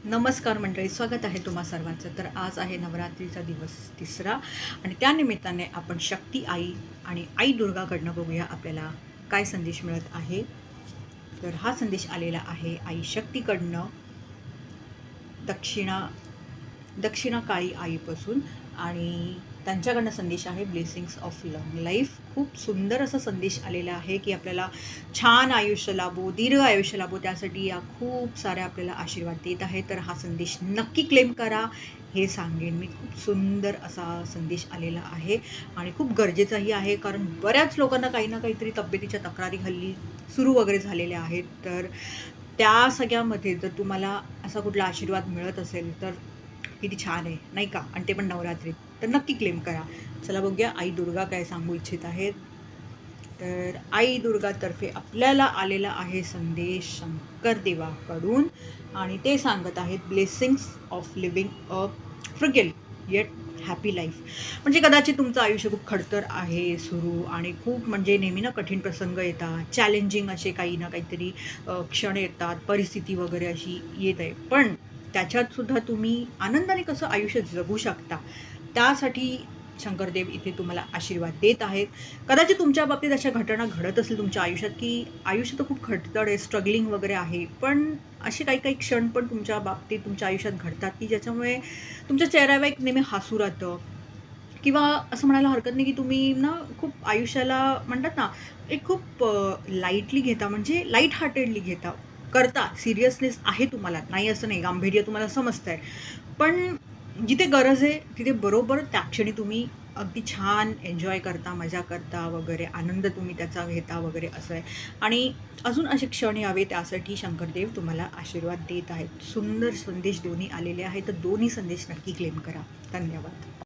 नमस्कार मंडळी, स्वागत आहे तुम्हा सर्वांचं. तर आज आहे नवरात्रीचा दिवस तिसरा आणि त्यानिमित्ताने आपण शक्ती आई आणि आई दुर्गाकडनं बघूया आपल्याला काय संदेश मिळत आहे. तर हा संदेश आलेला आहे आई शक्तीकडनं, दक्षिणा काळी आईपासून. आणि त्यांच्याकडनं संदेश आहे ब्लेसिंग्स ऑफ लॉंग लाईफ. खूप सुंदर असा संदेश आलेला आहे की आपल्याला छान आयुष्य लाभो, दीर्घ आयुष्य लाभो, त्यासाठी या खूप साऱ्या आपल्याला आशीर्वाद देत आहे. तर हा संदेश नक्की क्लेम करा हे सांगेन मी. खूप सुंदर असा संदेश आलेला आहे आणि खूप गरजेचाही आहे, कारण बऱ्याच लोकांना काही ना काहीतरी तब्येतीच्या तक्रारी हल्ली सुरू वगैरे झालेल्या आहेत. तर त्या सगळ्यामध्ये जर तुम्हाला असा कुठला आशीर्वाद मिळत असेल तर किती छान आहे नाही का, आणि ते पण नवरात्रीत. तर नक्की क्लेम करा. चला बघूया आई दुर्गा काय सांगू इच्छित आहेत. तर आई दुर्गातर्फे आपल्याला आलेला आहे संदेश शंकर देवाकडून आणि ते सांगत आहेत blessings of living a frugal yet happy life. म्हणजे कदाचित तुमचं आयुष्य खूप खडतर आहे सुरू आणि खूप म्हणजे नेहमी ना कठीण प्रसंग येतात, चॅलेंजिंग असे काही ना काहीतरी क्षण येतात, परिस्थिती वगैरे अशी येत आहे. पण त्याच्यातसुद्धा तुम्ही आनंदाने कसं आयुष्य जगू शकता त्यासाठी शंकरदेव इथे तुम्हाला आशीर्वाद देत आहेत. कदाचित तुमच्या बाबतीत अशा घटना घडत असेल तुमच्या आयुष्यात की आयुष्य तर खूप खडतर आहे, स्ट्रगलिंग वगैरे आहे, पण असे काही काही क्षण पण तुमच्या बाबतीत तुमच्या आयुष्यात घडतात की ज्याच्यामुळे तुमच्या चेहऱ्यावर एक नेहमी हसू राहतं, किंवा असं म्हणायला हरकत नाही की तुम्ही ना खूप आयुष्याला म्हणतात ना एक खूप लाईटली घेता, म्हणजे लाईट हार्टेडली घेता, करता. सिरियसनेस आहे तुम्हाला, नाही असं नाही, गांभीर्य तुम्हाला समजतं आहे. पण जिथे गरज आहे तिथे बरोबर त्या क्षणी तुम्ही अगदी छान एन्जॉय करता, मजा करता वगैरे, आनंद तुम्ही त्याचा घेता वगैरे असं आहे. आणि अजून असे क्षण यावे त्यासाठी शंकरदेव तुम्हाला आशीर्वाद देत आहेत. सुंदर संदेश दोन्ही आलेले आहेत. तर दोन्ही संदेश नक्की क्लेम करा. धन्यवाद.